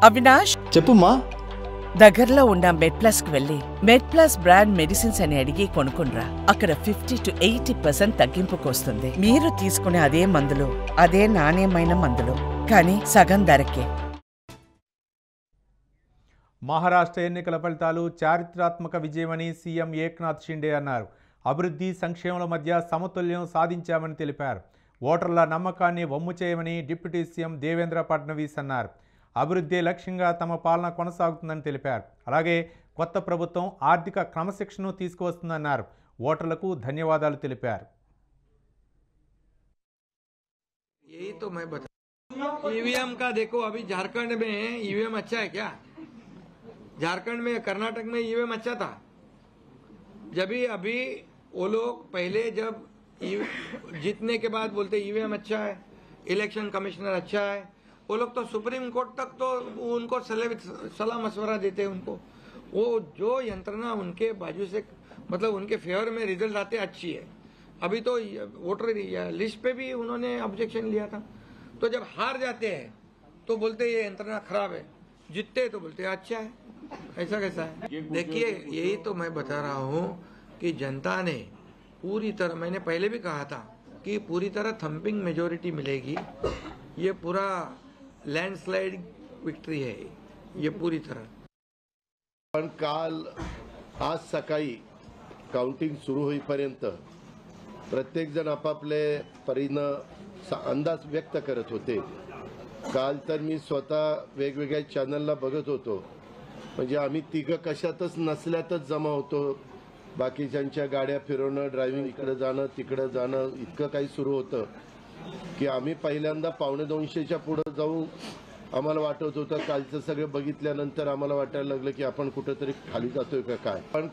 అవినాష్ చెప్పుమా. దగ్గరలో ఉన్న మెడ్ప్లస్ కు వెళ్ళి మెడ్ప్లస్ బ్రాండ్ మెడిసిన్స్ అని అడిగి కొనుక్కునరా. అక్కడ 50 to 80% తగ్గింపుకు వస్తుంది. మీరు తీసుకునే అదే మందులు, అదే నాణ్యమైన మందులు, కానీ సగం ధరకే. మహారాష్ట్ర ఎన్నికల ఫలితాలు చారిత్రాత్మక విజయమని సీఎం ఏక్నాథ్ షిండే అన్నారు. అభివృద్ధి సంక్షేమాల మధ్య సమతుల్యం సాధించామని తెలిపారు. ఓటర్ల నమ్మకాన్ని వమ్ము చేయమని డిప్యూటీ సీఎం దేవేంద్ర ఫడ్నవీస్ అన్నారు. అభివృద్ధి లక్ష్యంగా తమ పాలన కొనసాగుతుందని తెలిపారు. అలాగే కొత్త ప్రభుత్వం ఆర్థిక క్రమశిక్షణను తీసుకువస్తుందన్నారు. ఓటర్లకు ధన్యవాదాలు తెలిపారు. यही तो मैं बता ईवीएम का देखो, अभी झारखंड में ईवीएम अच्छा है क्या? झारखंड में, कर्नाटक में ईवीएम अच्छा था। जब भी अभी वो लोग पहले जब जीतने के बाद बोलते ईवीएम अच्छा है, इलेक्शन कमिश्नर अच्छा है, वो लोग तो सुप्रीम कोर्ट तक तो उनको सलाह मशवरा देते हैं उनको। वो जो यंत्रणा उनके बाजू से मतलब उनके फेवर में रिजल्ट आते अच्छी है। अभी तो वोटर लिस्ट पे भी उन्होंने ऑब्जेक्शन लिया था। तो जब हार जाते हैं तो बोलते ये यंत्रणा खराब है, जीतते तो बोलते अच्छा है। ऐसा कैसा है? देखिए, यही तो मैं बता रहा हूँ कि जनता ने पूरी तरह, मैंने पहले भी कहा था कि पूरी तरह थंपिंग मेजोरिटी मिलेगी। ये पूरा लैंडस्लाइड विक्ट्री है, ये पूरी तरह। पण काल आज सकाळी काउंटिंग सुरू होईपर्यंत प्रत्येक जण आपापले परीनं अंदाज व्यक्त करत होते। काल तर मी स्वतः वेगवेगळ्या चॅनलला बघत होतो, म्हणजे आम्ही तिघं कशातच नसल्यातच जमा होतो। बाकीच्यांच्या गाड्या फिरवणं, ड्रायव्हिंग, इकडे जाणं तिकडे जाणं, इतकं काही सुरू होतं की आम्ही पहिल्यांदा 1.25च्या पुढे जाऊन आम्हाला वाटत होतं, कालचं सगळं बघितल्यानंतर आम्हाला वाटायला लागलं की आपण कुठेतरी खाली जातोय का काय। पण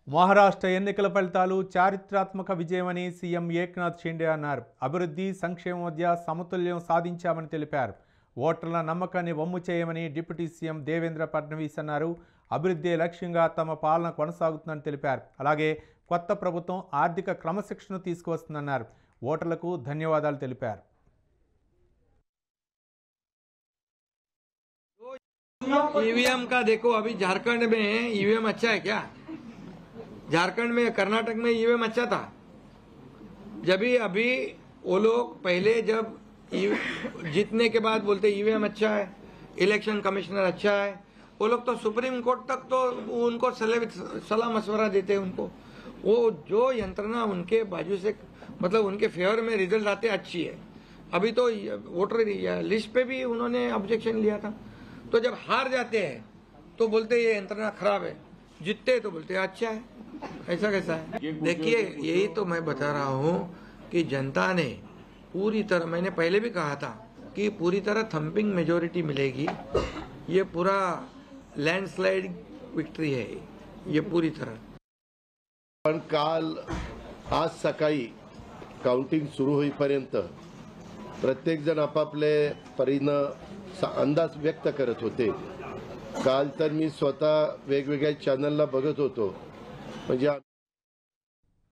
మహారాష్ట్ర ఎన్నికల ఫలితాలు చారిత్రాత్మక విజయమని సీఎం ఏక్నాథ్ షిండే అన్నారు. అభివృద్ధి సంక్షేమం మధ్య సమతుల్యం సాధించామని తెలిపారు. ఓటర్ల నమ్మకాన్ని వమ్ము చేయమని డిప్యూటీ సీఎం దేవేంద్ర ఫడ్నవీస్ అన్నారు. అభివృద్ధి లక్ష్యంగా తమ పాలన కొనసాగుతుందని తెలిపారు. అలాగే కొత్త ప్రభుత్వం ఆర్థిక క్రమశిక్షణను తీసుకువస్తుందన్నారు. ఓటర్లకు ధన్యవాదాలు తెలిపారు. ईवीएम का देखो, अभी झारखंड में ईवीएम अच्छा है क्या? झारखंड में, कर्नाटक में ईवीएम अच्छा था। जब भी अभी वो लोग पहले जब जीतने के बाद बोलते ईवीएम अच्छा है, इलेक्शन कमिश्नर अच्छा है, वो लोग तो सुप्रीम कोर्ट तक तो उनको सलाह मशवरा देते हैं उनको। वो जो यंत्रणा उनके बाजू से मतलब उनके फेवर में रिजल्ट आते अच्छी है। अभी तो वोटर लिस्ट पे भी उन्होंने ऑब्जेक्शन लिया था। तो जब हार जाते हैं तो बोलते ये यंत्रणा खराब है, जीतते तो बोलते अच्छा है। ऐसा कैसा है? देखिए, यही तो मैं बता रहा हूँ कि जनता ने पूरी तरह, मैंने पहले भी कहा था कि पूरी तरह थंपिंग मेजोरिटी मिलेगी। ये पूरा लैंडस्लाइड विक्ट्री है, ये पूरी तरह। पण काल आज सकाळी काउंटिंग सुरू होईपर्यंत प्रत्येक जण आपापले परीनं अंदाज व्यक्त करत होते। काल तर मी स्वतः वेगवेगळ्या चॅनलला बघत होतो, म्हणजे